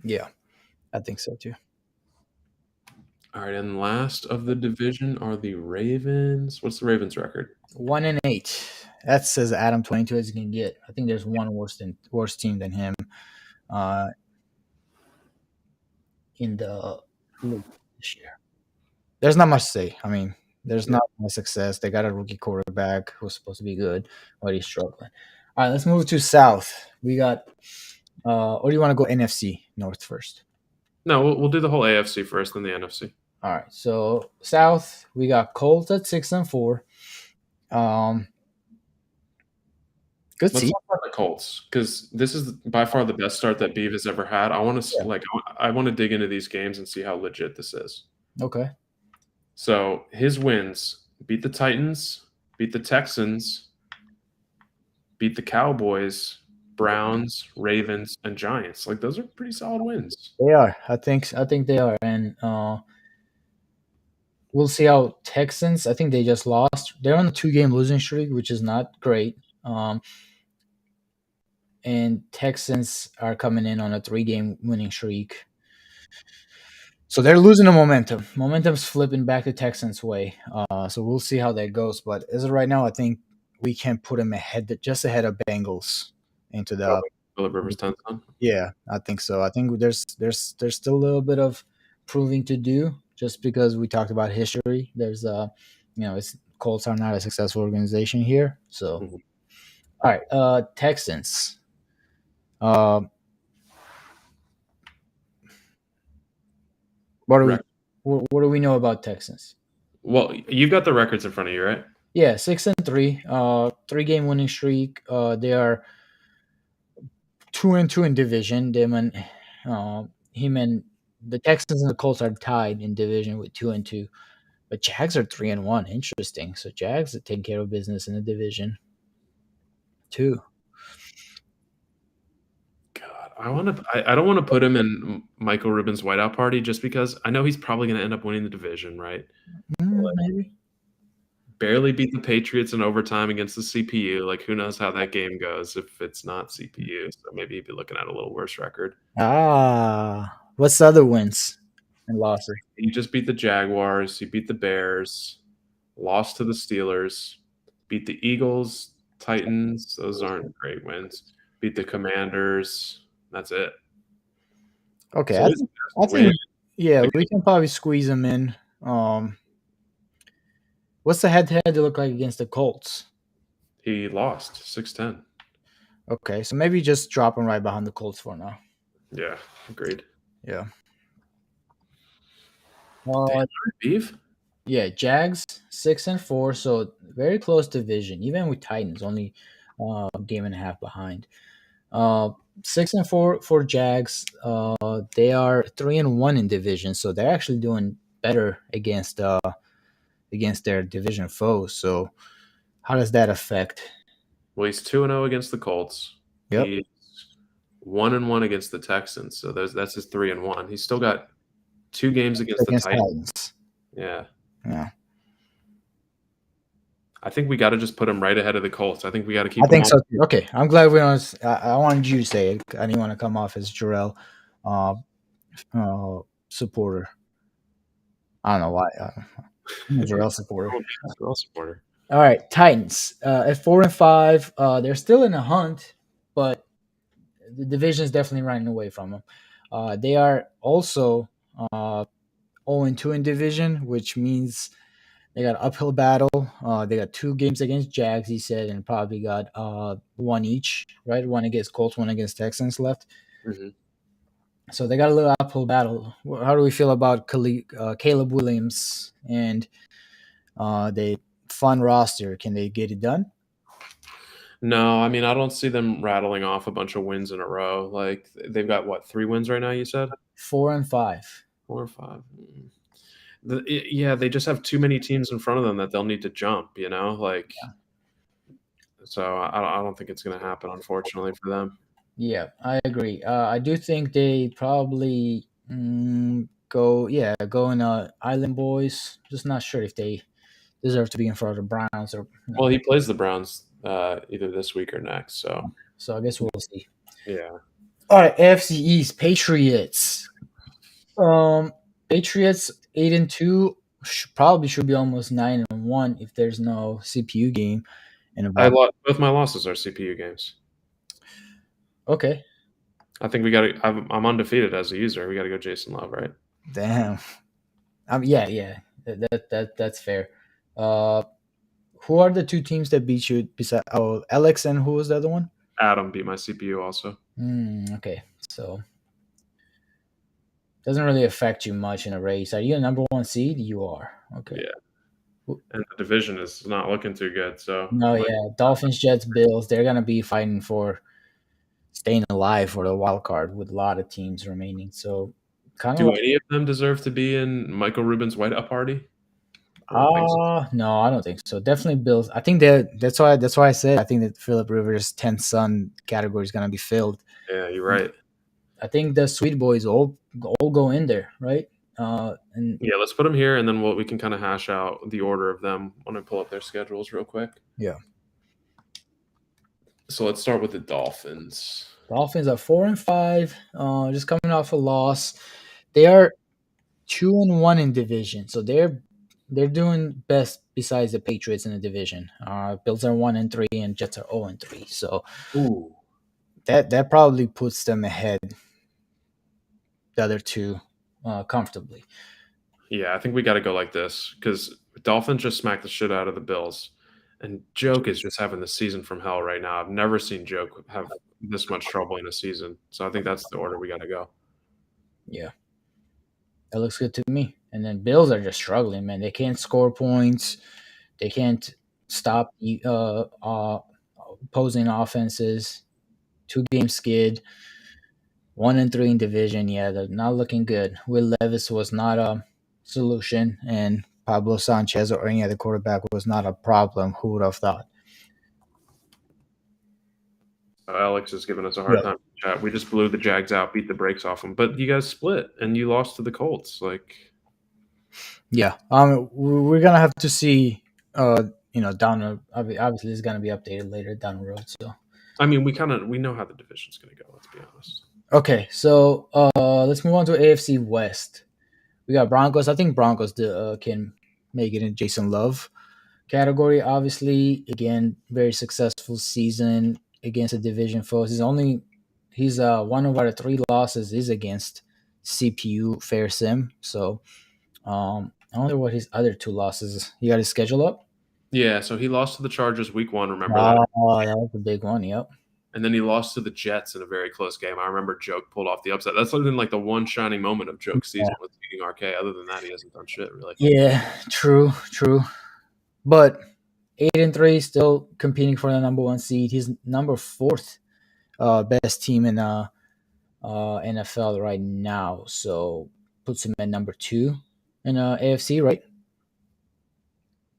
S1: yeah, I think so too.
S2: All right, and last of the division are the Ravens. What's the Ravens record?
S1: 1-8. That's as Adam 22 as you can get. I think there's one worse team than him in the league this year. There's not much to say. I mean, there's not much success. They got a rookie quarterback who's supposed to be good, but he's struggling. All right, let's move to South. We got, or do you want to go NFC North first?
S2: No, we'll do the whole AFC first, then the NFC.
S1: All right, so South, we got Colts at 6-4. Good
S2: Let's
S1: team.
S2: talk about the Colts because this is by far the best start that Beav has ever had. I want to I want to dig into these games and see how legit this is.
S1: Okay.
S2: So his wins: beat the Titans, beat the Texans, beat the Cowboys, Browns, Ravens, and Giants. Like those are pretty solid wins.
S1: They are. I think they are, and we'll see how Texans. I think they just lost. They're on a 2 game losing streak, which is not great. And Texans are coming in on a 3 game winning streak. So they're losing the momentum. Momentum's flipping back the Texans' way. So we'll see how that goes. But as of right now, I think we can put them ahead, just ahead of Bengals into the.
S2: Philip Rivers 10th.
S1: Yeah, I think so. I think there's still a little bit of proving to do, just because we talked about history. There's it's Colts are not a successful organization here. So
S2: Mhm.
S1: all right, Texans. Uh, what do we
S2: Rec-
S1: what do we know about Texans?
S2: Well, you've got the records in front of you, right?
S1: Yeah, 6-3, 3 game winning streak. They are 2-2 in division. Them and him and the Texans and the Colts are tied in division with 2-2. But Jags are 3-1. Interesting. So Jags are taking care of business in the division too.
S2: God, I don't want to put him in Michael Rubin's whiteout party just because I know he's probably going to end up winning the division, right?
S1: Maybe.
S2: Barely beat the Patriots in overtime against the CPU. Like, who knows how that game goes if it's not CPU? So maybe he'd be looking at a little worse record.
S1: What's the other wins and losses?
S2: He just beat the Jaguars. He beat the Bears. Lost to the Steelers. Beat the Eagles, Titans. Those aren't great wins. Beat the Commanders. That's it.
S1: Okay,
S2: So
S1: I
S2: his
S1: think, I
S2: best win,
S1: think yeah,
S2: like,
S1: we can probably squeeze them in. What's the head-to-head look like against the Colts?
S2: he lost 6-10.
S1: Okay, so maybe just drop them right behind the Colts for now.
S2: Yeah, agreed.
S1: Yeah.
S2: Damn,
S1: Uh,
S2: beef.
S1: yeah, Jags 6-4, so very close division. Even with Titans, only a game and a half behind. 6-4 for Jags. They are 3-1 in division, so they're actually doing better against their division foes. So how does that affect?
S2: Well, he's 2-0 against the Colts.
S1: Yep,
S2: He's 1-1 against the Texans. So that's his 3-1. He's still got 2 games against the
S1: against
S2: Titans.
S1: Titans.
S2: Yeah.
S1: Yeah,
S2: I think we got to just put him right ahead of the Colts. I think we got to keep
S1: I
S2: them
S1: think
S2: all.
S1: so too. Okay, I'm glad we don't. I wanted you to say it. I didn't want to come off as Jarrell uh, supporter. I don't know why. I'm a Jarrell supporter.
S2: Girl supporter.
S1: All right, Titans at 4-5. They're still in the hunt, but the division is definitely running away from them. They are also 0-2 in division, which means they got an uphill battle. They got 2 games against Jags, he said, and probably got one each, right? One against Colts, one against Texans left.
S2: Mhm.
S1: So they got a little uphill battle. How do we feel about Caleb Williams and the fun roster? Can they get it done?
S2: No, I mean, I don't see them rattling off a bunch of wins in a row. Like they've got what, 3 wins right now? You said
S1: 4-5.
S2: 4 or 5. Yeah, they just have too many teams in front of them that they'll need to jump. Like so. I don't think it's going to happen, unfortunately for them.
S1: Yeah, I agree. I do think they probably go in Island Boys. Just not sure if they deserve to be in front of the Browns or
S2: Well,
S1: no.
S2: he plays the Browns either this week or next. So
S1: So I guess we'll see.
S2: yeah,
S1: All right, AFC East Patriots. Um, Patriots 8-2 probably should be almost 9-1 if there's no CPU game in
S2: I
S1: about.
S2: lost both my losses are CPU games.
S1: Okay,
S2: I think we got to. I'm undefeated as a user. We got to go Jason Love, right?
S1: damn. Yeah. That's fair. Uh, who are the 2 teams that beat you? Beside Alex, and who was the other one?
S2: Adam beat my CPU also.
S1: Okay, so doesn't really affect you much in a race. Are you a number 1 seed? You are. Okay.
S2: Yeah, and the division is not looking too good. So
S1: No,
S2: like,
S1: yeah, Dolphins, Jets, Bills. They're gonna be fighting for staying alive for the wild card with a lot of teams remaining. So kind of
S2: do
S1: like
S2: any of them deserve to be in Michael Rubin's whiteout party? I don't think so.
S1: No, I don't think so. Definitely Bills. I think that's why I said I think that Philip Rivers' 10th son category is gonna be filled.
S2: Yeah, you're right.
S1: I think the Sweet Boys all go in there, right? And
S2: Yeah, let's put them here, and then we can kind of hash out the order of them when I pull up their schedules real quick.
S1: yeah,
S2: So let's start with the Dolphins.
S1: Dolphins are 4-5, just coming off a loss. They are 2-1 in division, so they're doing best besides the Patriots in the division. Bills are 1-3, and Jets are 0-3. So
S2: Ooh.
S1: that probably puts them ahead the other two comfortably.
S2: Yeah, I think we got to go like this because Dolphins just smacked the shit out of the Bills, and Joke is just having the season from hell right now. I've never seen Joke have this much trouble in a season, so I think that's the order we got to go.
S1: Yeah, that looks good to me. And then Bills are just struggling, man. They can't score points. They can't stop opposing offenses. 2-game skid. 1-3 in division. Yeah, they're not looking good. Will Levis was not a solution, and Pablo Sanchez or any other quarterback was not a problem. Who would have thought?
S2: Alex is giving us a
S1: Yeah.
S2: hard time in the chat. We just blew the Jags out, beat the brakes off them, but you guys split and you lost to the Colts. Like,
S1: Yeah. We're gonna have to see. Down the obviously it's gonna be updated later down the road. So
S2: I mean, we know how the division's going to go. Let's be honest.
S1: okay, so let's move on to AFC West. We got Broncos. I think Broncos can make it in Jason Love category. Obviously, again, very successful season against the division foes. He's one of our three losses is against CPU Fair Sim. So I wonder what his other two losses. He got his schedule up.
S2: Yeah, so he lost to the Chargers week 1. Remember that?
S1: Oh, that was a big one. Yep.
S2: And then he lost to the Jets in a very close game. I remember Joke pulled off the upset. That's been like the one shining moment of Joke's season with beating RK. Other than that, he hasn't done shit really.
S1: Yeah, true. But 8-3, still competing for the number one seed. He's number fourth best team in NFL right now, so puts him at number 2 in AFC, right?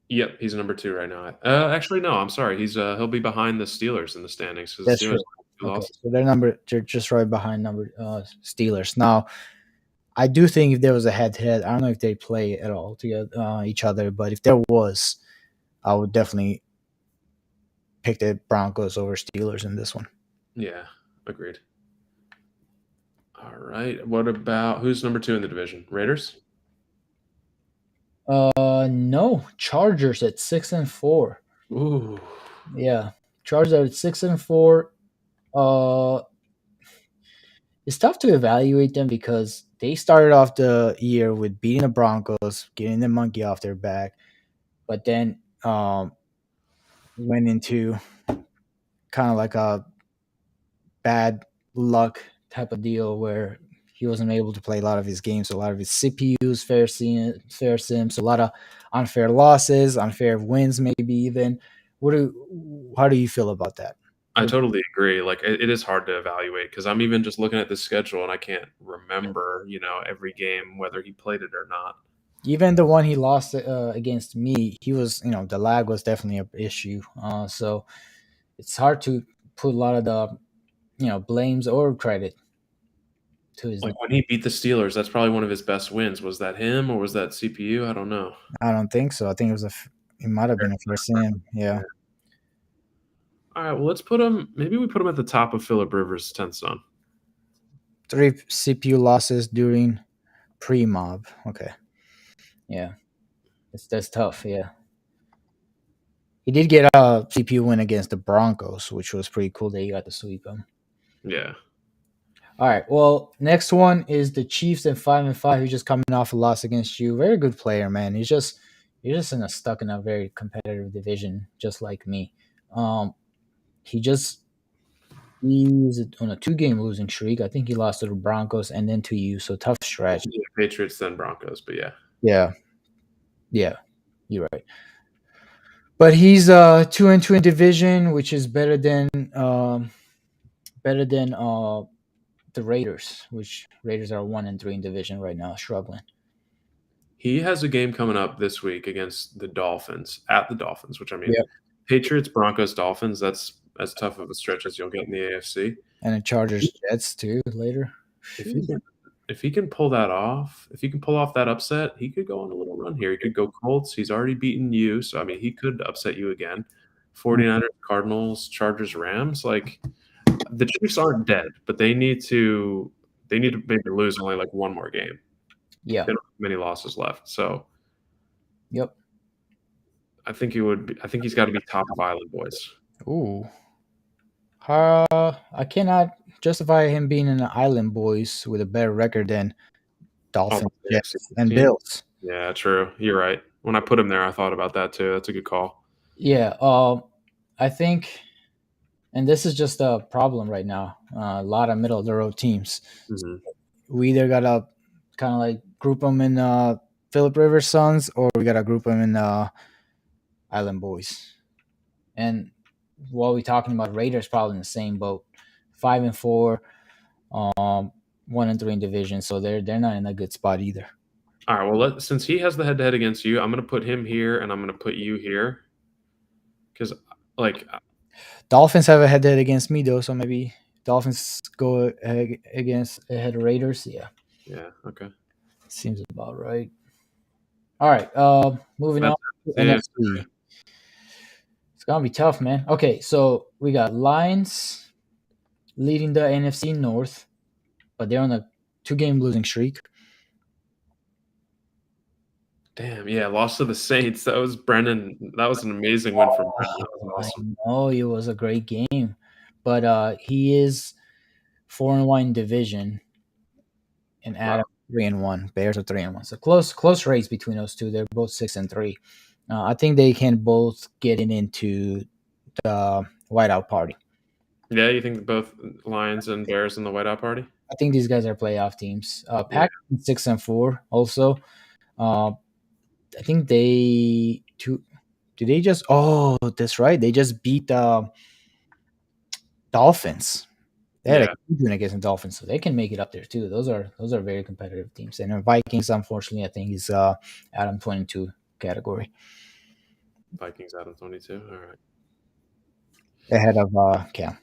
S2: Yep, he's number 2 right now. Actually, no, I'm sorry. He'll be behind the Steelers in the standings because
S1: That's
S2: the
S1: true.
S2: Steelers
S1: Okay,
S2: lost.
S1: so they're just right behind number Steelers. Now, I do think if there was a head-to-head, I don't know if they play at all together each other, but if there was, I would definitely pick the Broncos over Steelers in this one.
S2: Yeah, agreed. All right. What about who's number 2 in the division? Raiders?
S1: No, Chargers at 6-4.
S2: Ooh.
S1: Yeah, Chargers are at 6-4. Uh, it's tough to evaluate them because they started off the year with beating the Broncos, getting the monkey off their back, but then went into kind of like a bad luck type of deal where he wasn't able to play a lot of his games, so a lot of his CPUs, fair sims, a lot of unfair losses, unfair wins, maybe even. How do you feel about that?
S2: I totally agree. Like it is hard to evaluate because I'm even just looking at the schedule and I can't remember, every game whether he played it or not.
S1: Even the one he lost against me, he was, the lag was definitely an issue. So it's hard to put a lot of the, blames or credit to his name.
S2: Like when he beat the Steelers, that's probably one of his best wins. Was that him or was that CPU? I don't know.
S1: I don't think so. I think it might have been a first sim. Yeah.
S2: Yeah. All right. Well, let's put him. Maybe we put him at the top of Philip Rivers' 10th son.
S1: 3 CPU losses during pre-mob. Okay. Yeah. That's tough. Yeah. He did get a CPU win against the Broncos, which was pretty cool that he got to sweep them.
S2: Yeah.
S1: All right. Well, next one is the Chiefs at 5-5. He's just coming off a loss against you. Very good player, man. He's just stuck in a very competitive division, just like me. He's on a 2-game losing streak. I think he lost to the Broncos and then to you. So tough stretch.
S2: Yeah, Patriots then Broncos, but yeah.
S1: Yeah, you're right. But he's 2-2 in division, which is better than the Raiders, which Raiders are 1-3 in division right now, struggling.
S2: He has a game coming up this week against the Dolphins, at the Dolphins, which I mean,
S1: Yep.
S2: Patriots, Broncos, Dolphins, that's as tough of a stretch as you'll get in the AFC.
S1: And then Chargers Jets too later.
S2: If
S1: Shoot.
S2: he can if he can pull that off, if he can pull off that upset, he could go on a little run here. He could go Colts. He's already beaten you, so I mean, he could upset you again. 49ers, Cardinals, Chargers, Rams, like the Chiefs aren't dead, but they need to maybe lose only like one more game.
S1: Yeah.
S2: They don't have many losses left. So
S1: Yep.
S2: I think he's got to be top of Island Boys.
S1: Ooh. I cannot justify him being in the Island Boys with a better record than
S2: All
S1: Dolphins,
S2: the AFC
S1: Jets, and
S2: teams.
S1: Bills.
S2: Yeah, true. You're right. When I put him there, I thought about that too. That's a good call.
S1: Yeah. I think, and this is just a problem right now. A lot of middle of the road teams.
S2: Hmm.
S1: We either gotta kind of like group them in Philip Rivers Sons, or we gotta group them in Island Boys. And while we talking about Raiders, probably in the same boat, 5-4, 1-3 in division, so they're not in a good spot either.
S2: All right. Well, since he has the head-to-head against you, I'm going to put him here, and I'm going to put you here because, like,
S1: Dolphins have a head-to-head against me though, so maybe Dolphins go ahead of Raiders. Yeah,
S2: yeah, okay.
S1: seems about right. All right, moving on to
S2: Yeah,
S1: NFC. It's gonna be tough, man. Okay, so we got Lions leading the NFC North, but they're on a 2-game losing streak.
S2: damn. Yeah, lost to the Saints. That was Brennan. That was an amazing win from Brennan. That was awesome.
S1: I know it was a great game, but he is 4-1 in division, and Adam 3-1. Bears are 3-1. So close race between those two. They're both 6-3. I think they can both get into the whiteout party.
S2: Yeah, you think both Lions and Bears in the whiteout party?
S1: I think these guys are playoff teams. Packers 6-4 also. I think they two. Did they just? Oh, that's right. They just beat the Dolphins. They had a
S2: Yeah,
S1: huge win against the Dolphins, so they can make it up there too. Those are very competitive teams. And the Vikings, unfortunately, I think is Adam 22 category
S2: Vikings out of 22. All right.
S1: ahead of Cam.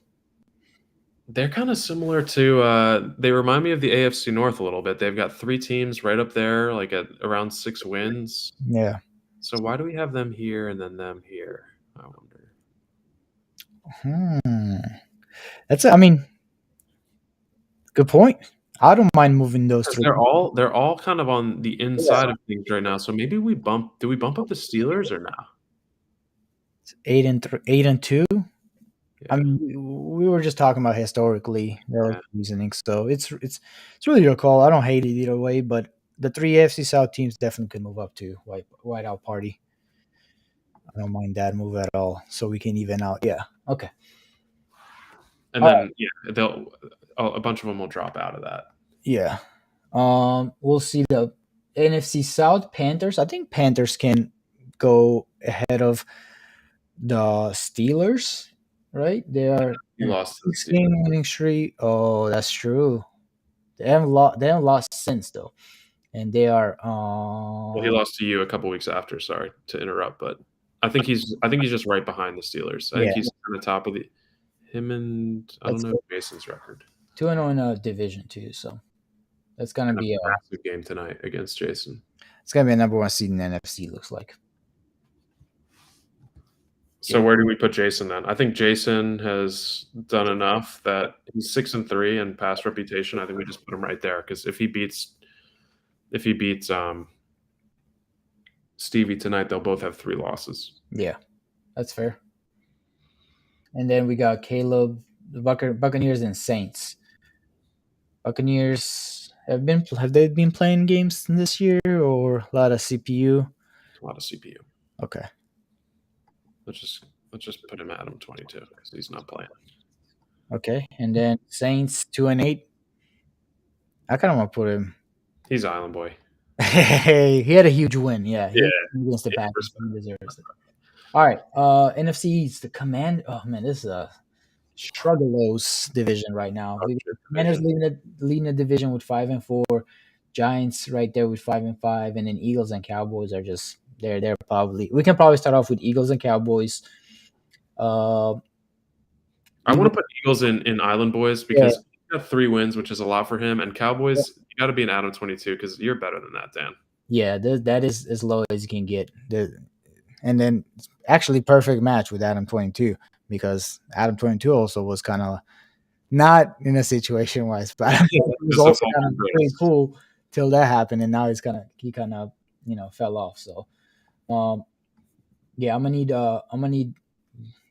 S2: They're kind of similar to. They remind me of the AFC North a little bit. They've got three teams right up there, like at around 6 wins.
S1: Yeah.
S2: So why do we have them here and then them here? I wonder.
S1: That's. I mean, good point. I don't mind moving those
S2: 'Cause
S1: three.
S2: they're all kind of on the inside of things right now. So maybe do we bump up the Steelers or no?
S1: 8-3, 8-2. I
S2: Yeah.
S1: mean, we were just talking about historically their
S2: Yeah.
S1: reasoning, so it's really your call. I don't hate it either way, but the three AFC South teams definitely could move up to whiteout party. I don't mind that move at all, so we can even out. Yeah, okay.
S2: And
S1: All
S2: then a bunch of them will drop out of that.
S1: Yeah. We'll see the NFC South Panthers. I think Panthers can go ahead of the Steelers, right? They are
S2: You
S1: in a
S2: lost to the
S1: 6-game
S2: Steelers.
S1: winning streak. Oh, that's true. They haven't lost since though, and they are.
S2: Well, he lost to you a couple weeks after. Sorry to interrupt, but I think he's just right behind the Steelers. I
S1: Yeah,
S2: think he's on the top of him and I don't
S1: that's
S2: know Mason's record.
S1: 2-0 in a division too. So that's gonna
S2: That's
S1: be
S2: a massive game tonight against Jason.
S1: it's gonna be a number one seed in the NFC. Looks like.
S2: So where do we put Jason then? I think Jason has done enough that he's 6-3 and past reputation. I think we just put him right there because if he beats Stevie tonight, they'll both have 3 losses.
S1: Yeah, that's fair. And then we got Caleb, the Buccaneers, and Saints. Buccaneers have they been playing games this year or a lot of CPU?
S2: A lot of CPU.
S1: Okay.
S2: Let's just put him at him 22 because he's not playing.
S1: Okay, and then Saints 2-8. I kind of want to put him.
S2: He's Island Boy.
S1: Hey, he had a huge win. Yeah,
S2: Yeah,
S1: against the
S2: yeah,
S1: Packers. He deserves it. All right, NFC East, the Command. Oh man, this is a struggles division right now. We got Commanders leading the division with 5-4. Giants right there with 5-5, and then Eagles and Cowboys are just they're probably we can probably start off with Eagles and Cowboys. Uh,
S2: I want
S1: Eagles,
S2: to put Eagles in Island Boys
S1: yeah,
S2: because he got 3 wins, which is a lot for him. And Cowboys, you got to be an Adam 22 because you're better than that, Dan.
S1: yeah, that is as low as you can get. And then actually perfect match with Adam 22 because Adam 22 also was kind of not in a situation wise, but Adam 22 was
S2: Just a
S1: also
S2: fall
S1: kind of
S2: from
S1: playing
S2: grace.
S1: cool till that happened, and now he kind of fell off. So um, yeah, I'm gonna need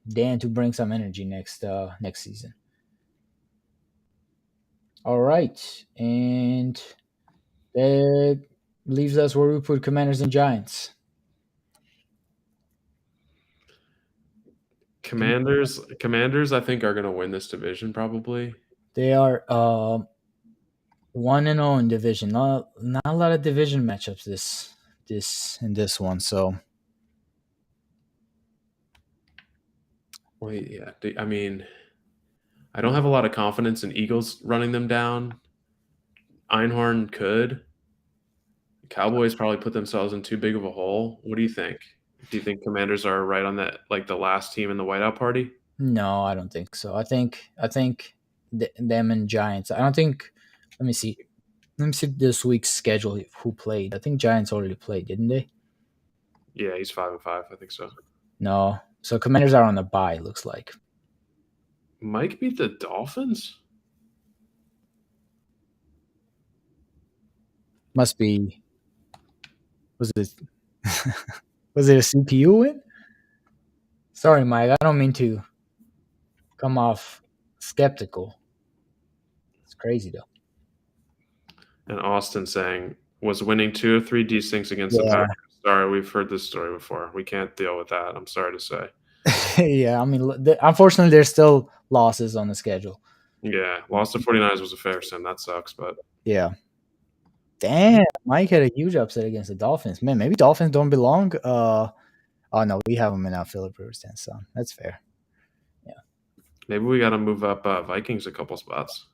S1: Dan to bring some energy next season. All right, and that leaves us where we put Commanders and Giants.
S2: Commanders, I think are going to win this division probably.
S1: They are 1-0 in division. Not a lot of division matchups this one. So
S2: Wait, yeah. I mean, I don't have a lot of confidence in Eagles running them down. Einhorn could. Cowboys probably put themselves in too big of a hole. What do you think? Do you think Commanders are right on that, like the last team in the whiteout party?
S1: no, I don't think so. I think them and Giants. I don't think. Let me see. Let me see this week's schedule. Who played? I think Giants already played, didn't they?
S2: Yeah, he's 5-5. I think so.
S1: No. So Commanders are on the bye. Looks like
S2: Mike beat the Dolphins.
S1: must be. Was it? Was it a CPU win? Sorry, Mike. I don't mean to come off skeptical. It's crazy though.
S2: And Austin saying was winning 2 or 3 destинks against the
S1: Yeah,
S2: Packers. Sorry, we've heard this story before. We can't deal with that. I'm sorry to say.
S1: yeah. I mean, unfortunately, there's still losses on the schedule.
S2: Yeah, lost to 49ers was a fair sin. That sucks, but
S1: Yeah. Damn, Mike had a huge upset against the Dolphins. Man, maybe Dolphins don't belong. Oh no, we have them in our Philip Rivers then, so that's fair. Yeah,
S2: maybe we got to move up Vikings a couple spots.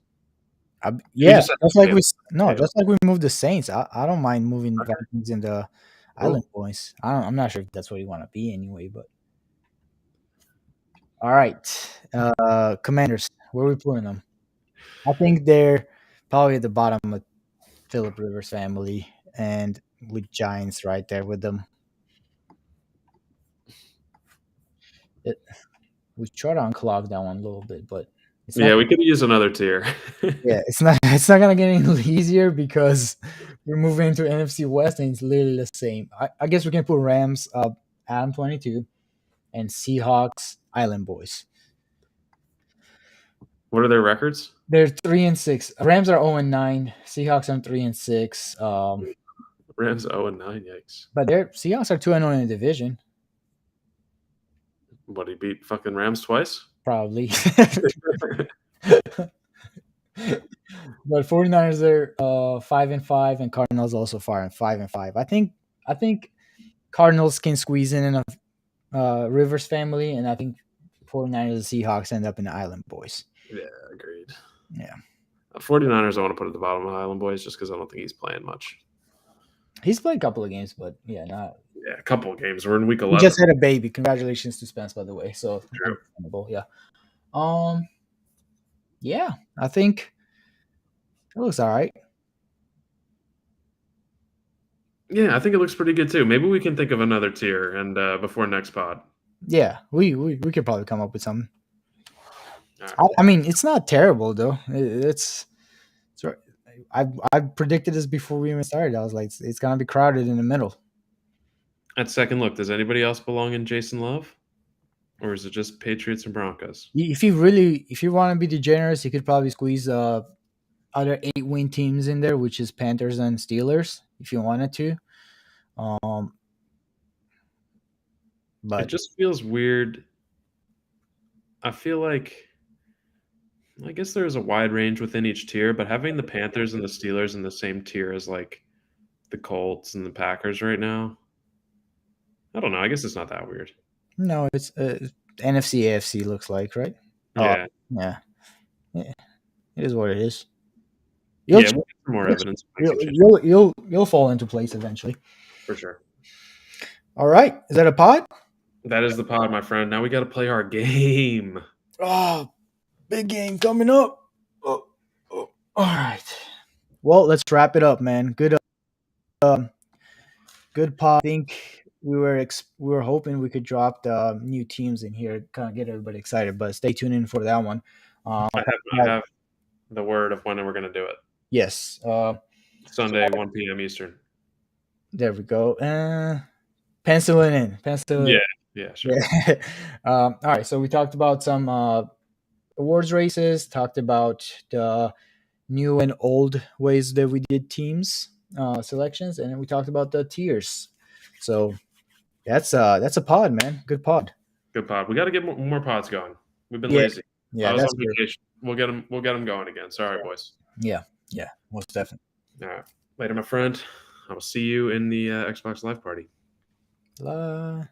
S2: We
S1: yeah.
S2: just have
S1: Just
S2: to
S1: like
S2: play
S1: we
S2: them.
S1: no,
S2: Yeah.
S1: just like we moved the Saints. I don't mind moving
S2: Okay.
S1: Vikings in the Island
S2: Cool.
S1: Boys. I'm not sure if that's where you want to be anyway, but all right. Commanders, where are we putting them? I think they're probably at the bottom of Philip Rivers family, and with Giants right there with them. It, we try to unclog that one a little bit, but it's not.
S2: Yeah, we could use another tier.
S1: Yeah, it's not. It's not gonna get any easier because we're moving into NFC West, and it's literally the same. I guess we can put Rams, Adam 22, and Seahawks, Island Boys.
S2: What are their records?
S1: They're 3-6. Rams are 0-9. Seahawks are 3-6.
S2: Rams 0-9. Yikes!
S1: But their Seahawks are 2-0 in the division,
S2: What, he beat fucking Rams twice?
S1: probably. But 49ers are 5-5, and Cardinals also 5-5. I think Cardinals can squeeze in a Rivers family, and I think 49ers and Seahawks end up in the Island Boys.
S2: Yeah, agreed.
S1: Yeah,
S2: 49ers I want to put at the bottom of Island Boys just because I don't think he's playing much.
S1: he's played a couple of games, but yeah, not.
S2: Yeah, a couple of games. We're in week
S1: He
S2: 11.
S1: just had a baby. Congratulations to Spence, by the way. So
S2: True.
S1: understandable. Yeah. Um. Yeah, I think it looks all right.
S2: Yeah, I think it looks pretty good too. Maybe we can think of another tier and before next pod.
S1: Yeah, we could probably come up with something.
S2: All right.
S1: I mean, it's not terrible though. It's right. I predicted this before we even started. I was like, it's gonna be crowded in the middle.
S2: At second look, does anybody else belong in Jason Love? Or is it just Patriots and Broncos?
S1: If you want to be degenerous, you could probably squeeze other 8-win teams in there, which is Panthers and Steelers, if you wanted to. Um,
S2: It
S1: but
S2: just feels weird. I feel like I guess there's a wide range within each tier, but having the Panthers and the Steelers in the same tier as like the Colts and the Packers right now, I don't know. I guess it's not that weird.
S1: no, it's NFC AFC looks like, right? Oh
S2: Yeah.
S1: yeah, yeah, it is what it is. You'll
S2: Yeah.
S1: ch-
S2: More evidence makes you change
S1: You'll fall into place eventually.
S2: for sure.
S1: All right, is that a pod?
S2: That is the pod, my friend. Now we got to play our game.
S1: Oh, big game coming up. Oh. All right. Well, let's wrap it up, man. Um, good pod. I think we were hoping we could drop the new teams in here, kind of get everybody excited. But stay tuned in for that one.
S2: I have the word of when we're going to do it.
S1: Yes.
S2: Sunday, 1 p.m. Eastern.
S1: There we go. Pencil it in. Pencil it.
S2: Yeah, sure.
S1: Yeah. All right. So we talked about some awards races. Talked about the new and old ways that we did teams selections, and then we talked about the tiers. So that's a pod, man. Good pod.
S2: Good pod. We got to get more pods going. We've been
S1: Yeah,
S2: lazy.
S1: yeah,
S2: I was
S1: that's
S2: on
S1: good.
S2: vacation. We'll get them. We'll get them going again. Sorry, boys.
S1: Yeah, most definitely.
S2: All right. Later, my friend. I will see you in the Xbox Live Party.
S1: La